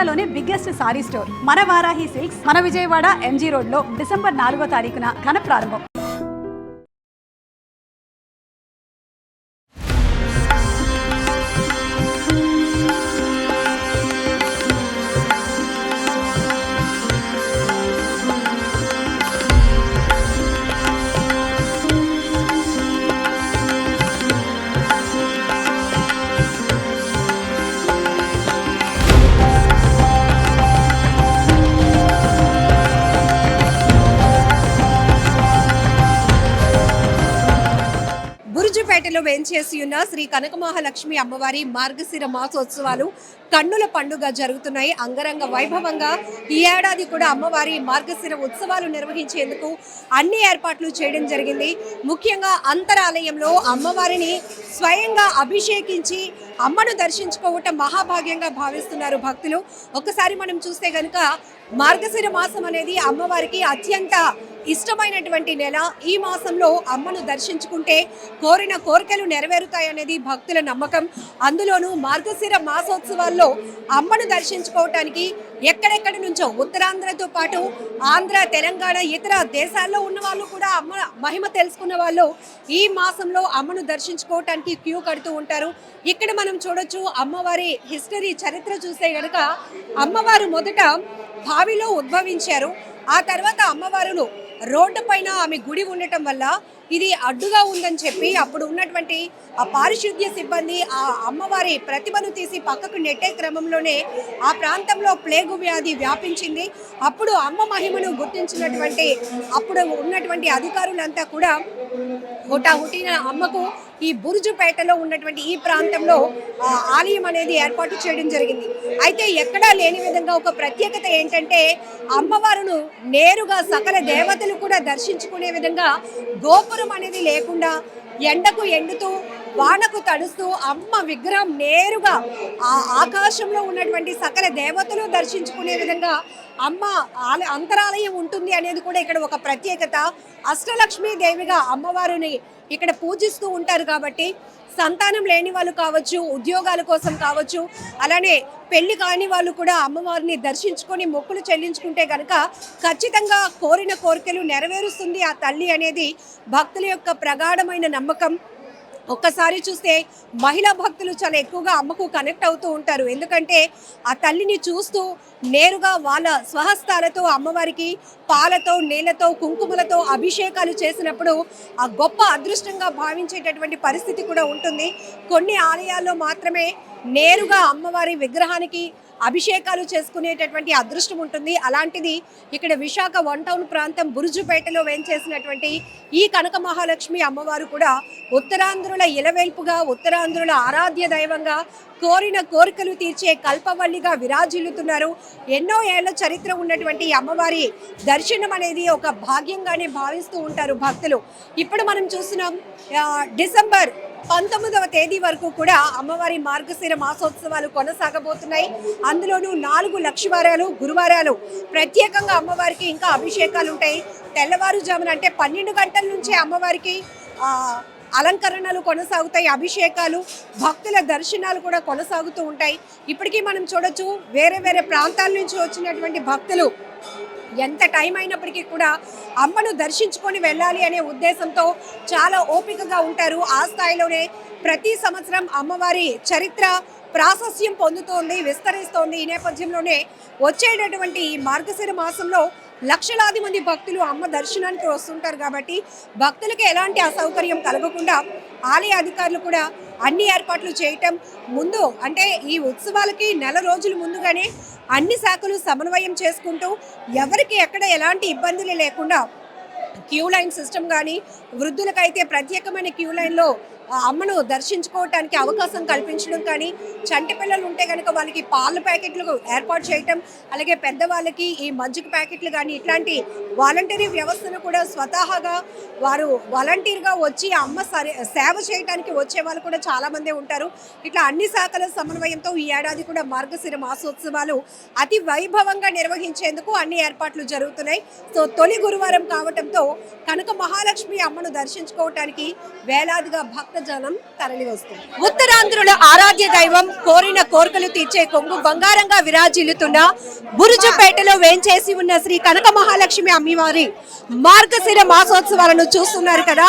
ఇండియాలోనే biggest sorry store మన Varahi silks మన విజయవాడ ఎంజీ రోడ్ లో డిసెంబర్ 4వ తారీఖున ఘన ప్రారంభం. బురుజుపేటలో వేంచేసి ఉన్న శ్రీ కనక మహాలక్ష్మి అమ్మవారి మార్గశిర మాసోత్సవాలు కన్నుల పండుగ జరుగుతున్నాయి. అంగరంగ వైభవంగా ఈ ఏడాది కూడా అమ్మవారి మార్గశిర ఉత్సవాలు నిర్వహించేందుకు అన్ని ఏర్పాట్లు చేయడం జరిగింది. ముఖ్యంగా అంతరాలయంలో అమ్మవారిని స్వయంగా అభిషేకించి అమ్మను దర్శించుకోవటం మహాభాగ్యంగా భావిస్తున్నారు భక్తులు. ఒకసారి మనం చూస్తే గనుక మార్గశిర మాసం అనేది అమ్మవారికి అత్యంత ఇష్టమైనటువంటి నెల. ఈ మాసంలో అమ్మను దర్శించుకుంటే కోరిన కోరికలు నెరవేరుతాయనేది భక్తుల నమ్మకం. అందులోనూ మార్గశిర మాసోత్సవాల్లో అమ్మను దర్శించుకోవటానికి ఎక్కడెక్కడి నుంచో ఉత్తరాంధ్రతో పాటు ఆంధ్ర, తెలంగాణ, ఇతర దేశాల్లో ఉన్న వాళ్ళు కూడా అమ్మ మహిమ తెలుసుకున్న వాళ్ళు ఈ మాసంలో అమ్మను దర్శించుకోవటానికి క్యూ కడుతూ ఉంటారు. ఇక్కడ మనం చూడొచ్చు అమ్మవారి హిస్టరీ, చరిత్ర చూస్తే గనక అమ్మవారు మొదట బావిలో ఉద్భవించారు. ఆ తర్వాత అమ్మవారును రోడ్డు పైన ఆమె గుడి ఉండటం వల్ల ఇది అడ్డుగా ఉందని చెప్పి అప్పుడు ఉన్నటువంటి ఆ పారిశుద్ధ్య సిబ్బంది ఆ అమ్మవారి ప్రతిమను తీసి పక్కకు నెట్టే క్రమంలోనే ఆ ప్రాంతంలో ప్లేగు వ్యాధి వ్యాపించింది. అప్పుడు అమ్మ మహిమను గుర్తించినటువంటి అప్పుడు ఉన్నటువంటి అధికారులంతా కూడా హుటాహుటిన అమ్మకు ఈ బురుజుపేటలో ఉన్నటువంటి ఈ ప్రాంతంలో ఆలయం అనేది ఏర్పాటు చేయడం జరిగింది. అయితే ఎక్కడా లేని విధంగా ఒక ప్రత్యేకత ఏంటంటే అమ్మవారును నేరుగా సకల దేవతలు కూడా దర్శించుకునే విధంగా గోపురం అనేది లేకుండా ఎండకు ఎండుతూ వానకు తడుస్తూ అమ్మ విగ్రహం నేరుగా ఆ ఆకాశంలో ఉన్నటువంటి సకల దేవతలు దర్శించుకునే విధంగా అమ్మ అంతరాలయం ఉంటుంది అనేది కూడా ఇక్కడ ఒక ప్రత్యేకత. అష్టలక్ష్మీ దేవిగా అమ్మవారిని ఇక్కడ పూజిస్తూ ఉంటారు కాబట్టి సంతానం లేని వాళ్ళు కావచ్చు, ఉద్యోగాల కోసం కావచ్చు, అలానే పెళ్లి కాని వాళ్ళు కూడా అమ్మవారిని దర్శించుకొని మొక్కులు చెల్లించుకుంటే కనుక ఖచ్చితంగా కోరిన కోరికలు నెరవేరుస్తుంది ఆ తల్లి అనేది భక్తుల యొక్క ప్రగాఢమైన నమ్మకం. ఒక్కసారి చూస్తే మహిళా భక్తులు చాలా ఎక్కువగా అమ్మకు కనెక్ట్ అవుతూ ఉంటారు. ఎందుకంటే ఆ తల్లిని చూస్తూ నేరుగా వాళ్ళ స్వహస్తాలతో అమ్మవారికి పాలతో, నీళ్లతో, కుంకుమలతో అభిషేకాలు చేసినప్పుడు ఆ గొప్ప అదృష్టంగా భావించేటటువంటి పరిస్థితి కూడా ఉంటుంది. కొన్ని ఆలయాల్లో మాత్రమే నేరుగా అమ్మవారి విగ్రహానికి అభిషేకాలు చేసుకునేటటువంటి అదృష్టం ఉంటుంది. అలాంటిది ఇక్కడ విశాఖ 1 టౌన్ ప్రాంతం బురుజుపేటలో వేంచేసినటువంటి ఈ కనక మహాలక్ష్మి అమ్మవారు కూడా ఉత్తరాంధ్రుల ఇలవేల్పుగా, ఉత్తరాంధ్రుల ఆరాధ్య దైవంగా, కోరిన కోరికలు తీర్చే కల్పవల్లిగా విరాజిల్లుతున్నారు. ఎన్నో ఏళ్ల చరిత్ర ఉన్నటువంటి అమ్మవారి దర్శనం అనేది ఒక భాగ్యంగానే భావిస్తూ ఉంటారు భక్తులు. ఇప్పుడు మనం చూస్తున్నాం డిసెంబర్ 19వ తేదీ వరకు కూడా అమ్మవారి మార్గశిర మాసోత్సవాలు కొనసాగబోతున్నాయి. అందులోనూ 4 లక్షవారాలు, గురువారాలు ప్రత్యేకంగా అమ్మవారికి ఇంకా అభిషేకాలు ఉంటాయి. తెల్లవారుజామున అంటే 12 గంటల నుంచే అమ్మవారికి అలంకరణలు కొనసాగుతాయి, అభిషేకాలు, భక్తుల దర్శనాలు కూడా కొనసాగుతూ ఉంటాయి. ఇప్పటికీ మనం చూడొచ్చు వేరే వేరే ప్రాంతాల నుంచి వచ్చినటువంటి భక్తులు ఎంత టైం అయినప్పటికీ కూడా అమ్మను దర్శించుకొని వెళ్ళాలి అనే ఉద్దేశంతో చాలా ఓపికగా ఉంటారు. ఆ స్థాయిలోనే ప్రతి సంవత్సరం అమ్మవారి చరిత్ర ప్రాశస్యం పొందుతోంది, విస్తరిస్తోంది. ఈ నేపథ్యంలోనే వచ్చేటటువంటి ఈ మార్గశిర మాసంలో లక్షలాది మంది భక్తులు అమ్మ దర్శనానికి వస్తుంటారు. కాబట్టి భక్తులకు ఎలాంటి అసౌకర్యం కలగకుండా ఆలయ అధికారులు కూడా అన్ని ఏర్పాట్లు చేయటం, ముందు అంటే ఈ ఉత్సవాలకి నెల రోజుల ముందుగానే అన్ని శాఖలు సమన్వయం చేసుకుంటూ ఎవరికి ఎక్కడ ఎలాంటి ఇబ్బందులు లేకుండా క్యూ లైన్ సిస్టమ్ కానీ, వృద్ధులకైతే ప్రత్యేకమైన క్యూ లైన్లో అమ్మను దర్శించుకోవటానికి అవకాశం కల్పించడం కానీ, చంటి పిల్లలు ఉంటే కనుక వాళ్ళకి పాల ప్యాకెట్లు ఏర్పాటు చేయటం, అలాగే పెద్దవాళ్ళకి ఈ మజ్జిగ ప్యాకెట్లు కానీ ఇట్లాంటి వాలంటరీ వ్యవస్థను కూడా స్వతహాగా వారు వాలంటీర్గా వచ్చి అమ్మ సేవ చేయడానికి వచ్చే వాళ్ళు కూడా చాలామందే ఉంటారు. ఇట్లా అన్ని శాఖల సమన్వయంతో ఈ ఏడాది కూడా మార్గశిర మాసోత్సవాలు అతి వైభవంగా నిర్వహించేందుకు అన్ని ఏర్పాట్లు జరుగుతున్నాయి. సో తొలి గురువారం కావటంతో కనక మహాలక్ష్మి అమ్మను దర్శించుకోవటానికి వేలాదిగా భక్త భక్తజనం తరలి వస్తుంది. ఉత్తరాంధ్రుల ఆరాధ్య దైవం కోరిన కోరికలు తీర్చే కొంగు బంగారంగా విరాజిల్లుతున్న బురుజుపేటలో వేంచేసి ఉన్న శ్రీ కనక మహాలక్ష్మి అమ్మవారి మార్గశిర మాసోత్సవాలను చూస్తున్నారు కదా.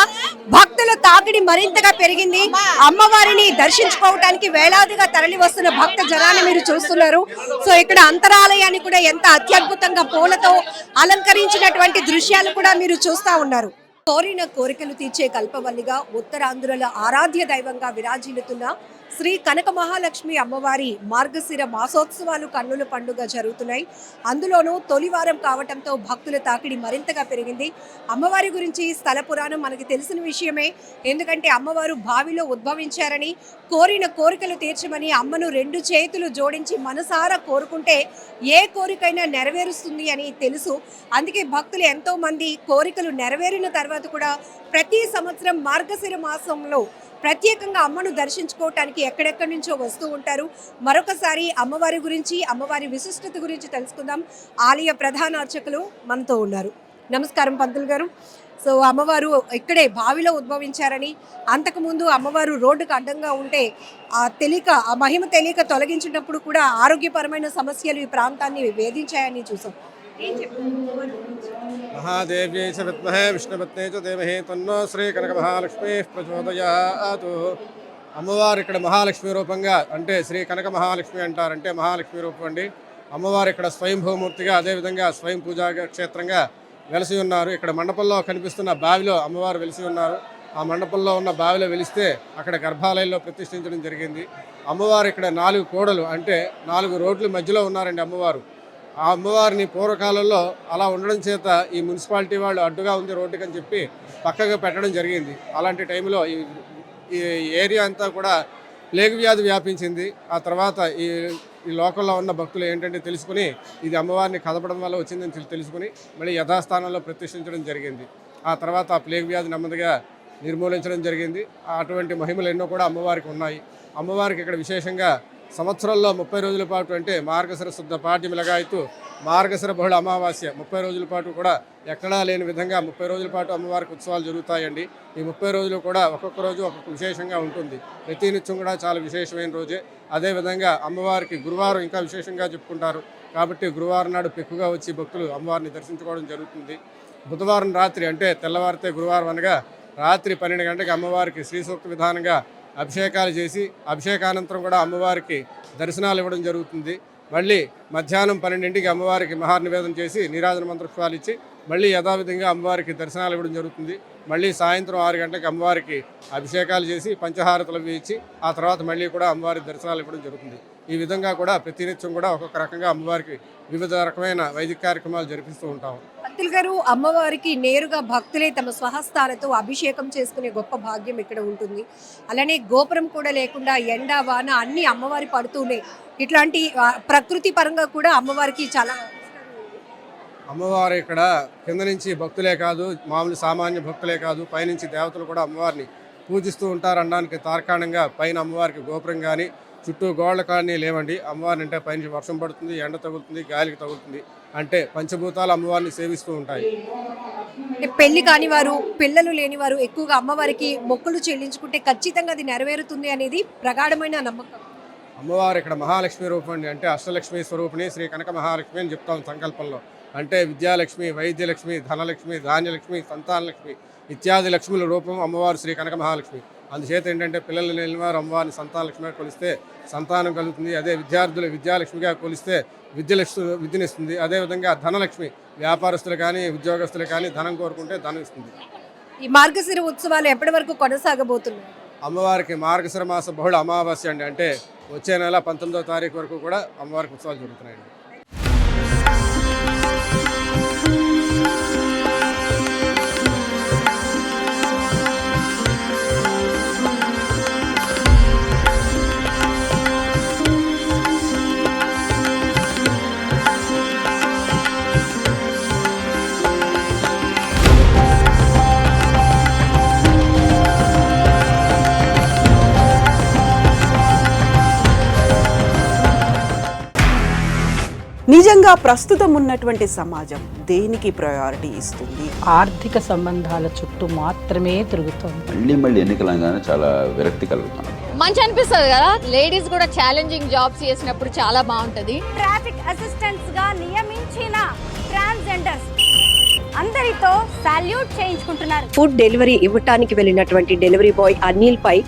భక్తుల తాకిడి మరింతగా పెరిగింది. అమ్మవారిని దర్శించుకోవడానికి వేలాదిగా తరలి వస్తున్న భక్త జనాన్ని మీరు చూస్తున్నారు. సో ఇక్కడ అంతరాలయాన్ని కూడా ఎంత అత్యద్భుతంగా పూలతో అలంకరించినటువంటి దృశ్యాలు కూడా మీరు చూస్తా ఉన్నారు. కోరిన కోరికలు తీర్చే కల్పవల్లిగా ఉత్తరాంధ్రుల ఆరాధ్య దైవంగా విరాజిల్లుతున్న శ్రీ కనక మహాలక్ష్మి అమ్మవారి మార్గశిర మాసోత్సవాలు కన్నుల పండుగ జరుగుతున్నాయి. అందులోనూ తొలివారం కావటంతో భక్తుల తాకిడి మరింతగా పెరిగింది. అమ్మవారి గురించి స్థల పురాణం మనకి తెలిసిన విషయమే. ఎందుకంటే అమ్మవారు బావిలో ఉద్భవించారని, కోరిన కోరికలు తీర్చమని అమ్మను 2 చేతులు జోడించి మనసారా కోరుకుంటే ఏ కోరికైనా నెరవేరుస్తుంది అని తెలుసు. అందుకే భక్తులు ఎంతో మంది కోరికలు నెరవేరిన తర్వాత కూడా ప్రతి సంవత్సరం మార్గశిర మాసంలో ప్రత్యేకంగా అమ్మను దర్శించుకోవటానికి ఎక్కడెక్కడి నుంచో వస్తూ ఉంటారు. మరొకసారి అమ్మవారి గురించి, అమ్మవారి విశిష్టత గురించి తెలుసుకుందాం. ఆలయ ప్రధాన అర్చకులు మనతో ఉన్నారు. నమస్కారం పంతులు గారు. సో అమ్మవారు ఇక్కడే బావిలో ఉద్భవించారని, అంతకుముందు అమ్మవారు రోడ్డుకు అడ్డంగా ఉంటే ఆ మహిమ తెలియక తొలగించినప్పుడు కూడా ఆరోగ్యపరమైన సమస్యలు ఈ ప్రాంతాన్ని వేధించాయని చూసాం. ఏం చెప్తారు? మహాదేవ్యై చ విద్మహే విష్ణుపత్నే చ ధీమహి తన్నో శ్రీ కనక మహాలక్ష్మి ప్రచోదయాతు. అమ్మవారు ఇక్కడ మహాలక్ష్మి రూపంగా, అంటే శ్రీ కనక మహాలక్ష్మి అంటారంటే మహాలక్ష్మి రూపం అండి. అమ్మవారు ఇక్కడ స్వయంభూమూర్తిగా, అదేవిధంగా స్వయం పూజా క్షేత్రంగా వెలిసి ఉన్నారు. ఇక్కడ మండపంలో కనిపిస్తున్న బావిలో అమ్మవారు వెలిసి ఉన్నారు. ఆ మండపంలో ఉన్న బావిలో వెలిస్తే అక్కడ గర్భాలయంలో ప్రతిష్ఠించడం జరిగింది. అమ్మవారు ఇక్కడ 4 కోడలు, అంటే 4 రోడ్ల మధ్యలో ఉన్నారండి అమ్మవారు. ఆ అమ్మవారిని పూర్వకాలంలో అలా ఉండడం చేత ఈ మున్సిపాలిటీ వాళ్ళు అడ్డుగా ఉంది రోడ్డుకి అని చెప్పి పక్కగా పెట్టడం జరిగింది. అలాంటి టైంలో ఈ ఏరియా అంతా కూడా ప్లేగు వ్యాధి వ్యాపించింది. ఆ తర్వాత ఈ లోకల్లో ఉన్న భక్తులు ఏంటంటే తెలుసుకుని ఇది అమ్మవారిని కదపడం వల్ల వచ్చిందని తెలుసుకుని మళ్ళీ యథాస్థానంలో ప్రతిష్ఠించడం జరిగింది. ఆ తర్వాత ఆ ప్లేగు వ్యాధి నెమ్మదిగా నిర్మూలించడం జరిగింది. అటువంటి మహిమలు ఎన్నో కూడా అమ్మవారికి ఉన్నాయి. అమ్మవారికి ఇక్కడ విశేషంగా సంవత్సరంలో 30 రోజుల పాటు, అంటే మార్గశిర శుద్ధ పాడ్యమి లగాయతు మార్గశిర బహుళ అమావాస్య 30 రోజుల పాటు కూడా ఎక్కడా లేని విధంగా 30 రోజుల పాటు అమ్మవారికి ఉత్సవాలు జరుగుతాయండి. ఈ 30 రోజులు కూడా ఒక్కొక్క రోజు ఒక్కొక్క విశేషంగా ఉంటుంది. ప్రతినిత్యం కూడా చాలా విశేషమైన రోజే. అదేవిధంగా అమ్మవారికి గురువారం ఇంకా విశేషంగా చెప్పుకుంటారు. కాబట్టి గురువారం నాడు ఎక్కువగా వచ్చి భక్తులు అమ్మవారిని దర్శించుకోవడం జరుగుతుంది. బుధవారం రాత్రి, అంటే తెల్లవారితే గురువారం అనగా రాత్రి 12 గంటలకు అమ్మవారికి శ్రీ సూక్త విధానంగా అభిషేకాలు చేసి, అభిషేకానంతరం కూడా అమ్మవారికి దర్శనాలు ఇవ్వడం జరుగుతుంది. మళ్ళీ మధ్యాహ్నం 12ంటికి అమ్మవారికి మహానివేదన చేసి నీరాజన మంత్రపుష్పాలు ఇచ్చి మళ్ళీ యథావిధంగా అమ్మవారికి దర్శనాలు ఇవ్వడం జరుగుతుంది. మళ్ళీ సాయంత్రం 6 గంటలకు అమ్మవారికి అభిషేకాలు చేసి పంచహారతలు ఇచ్చి ఆ తర్వాత మళ్ళీ కూడా అమ్మవారికి దర్శనాలు ఇవ్వడం జరుగుతుంది. ఈ విధంగా కూడా ప్రతినిత్యం కూడా ఒక్కొక్క రకంగా అమ్మవారికి వివిధ రకమైన వైదిక కార్యక్రమాలు జరిపిస్తూ ఉంటాము. పంతులు గారు, అమ్మవారికి నేరుగా భక్తులే తమ స్వహస్తాలతో అభిషేకం చేసుకునే గొప్ప భాగ్యం ఇక్కడ ఉంటుంది. అలానే గోపురం కూడా లేకుండా ఎండ వాన అన్ని అమ్మవారి పడుతూనే ఇట్లాంటి ప్రకృతి పరంగా కూడా అమ్మవారికి చాలా అమ్మవారు ఇక్కడ కింద నుంచి భక్తులే కాదు, మామూలు సామాన్య భక్తులే కాదు, పైనుంచి దేవతలు కూడా అమ్మవారిని పూజిస్తూ ఉంటారు అనడానికి తార్కాణంగా పైన అమ్మవారికి గోపురం కానీ చుట్టూ గోడల కానీ లేవండి. అమ్మవారిని అంటే పైన వర్షం పడుతుంది, ఎండ తగులుతుంది, గాలికి తగులుతుంది, అంటే పంచభూతాలు అమ్మవారిని సేవిస్తూ ఉంటాయి. పెళ్లి కాని వారు, పిల్లలు లేని వారు ఎక్కువగా అమ్మవారికి మొక్కులు చెల్లించుకుంటే ఖచ్చితంగా అది నెరవేరుతుంది అనేది ప్రగాఢమైన నమ్మకం. అమ్మవారు ఇక్కడ మహాలక్ష్మి రూపం అండి. అంటే అష్టలక్ష్మి స్వరూపిణి శ్రీ కనక మహాలక్ష్మి అని చెప్తాం సంకల్పంలో. అంటే విద్యాలక్ష్మి, వైద్యలక్ష్మి, ధనలక్ష్మి, ధాన్యలక్ష్మి, సంతానలక్ష్మి ఇత్యాది లక్ష్ముల రూపం అమ్మవారు శ్రీ కనక మహాలక్ష్మి. అందుచేత ఏంటంటే పిల్లలు లేని వారు అమ్మవారిని సంతానలక్ష్మిగా కొలిస్తే సంతానం కలుగుతుంది. అదే విద్యార్థులు విద్యాలక్ష్మిగా కొలిస్తే విద్యనిస్తుంది. అదేవిధంగా ధనలక్ష్మి, వ్యాపారస్తులు కానీ ఉద్యోగస్తులు కానీ ధనం కోరుకుంటే ధనం ఇస్తుంది. ఈ మార్గశిర ఉత్సవాలు ఎప్పటి వరకు కొనసాగబోతున్నాయి? అమ్మవారికి మార్గశిర మాస బహుళ అమావాస్య అండి. అంటే వచ్చే నెల 19వ తారీఖు వరకు కూడా అమ్మవారికి ఉత్సవాలు జరుగుతున్నాయండి. నిజంగా ప్రస్తుతం ఉన్నటువంటి సమాజం దేనికి ప్రయారిటీ ఇస్తుంది? ఆర్థిక సంబంధాల చుట్టూ మాత్రమే తిరుగుతోంది. మళ్ళీ ఎన్నికలంగానే చాలా విరక్తి కలుగుతున్నాం. మంచి అనిపిస్తుంది కదా, లేడీస్ కూడా ఛాలెంజింగ్ జాబ్స్ చేసినప్పుడు చాలా బాగుంటది. ట్రాఫిక్ అసిస్టెంట్స్ గా నియమించిన ట్రాన్స్జెండర్స్ అందరితో సాల్యూట్ చేయించుకుంటున్నారు. ఫుడ్ డెలివరీ ఇవ్వటానికి వెళ్ళినటువంటి డెలివరీ బాయ్ అనిల్ పై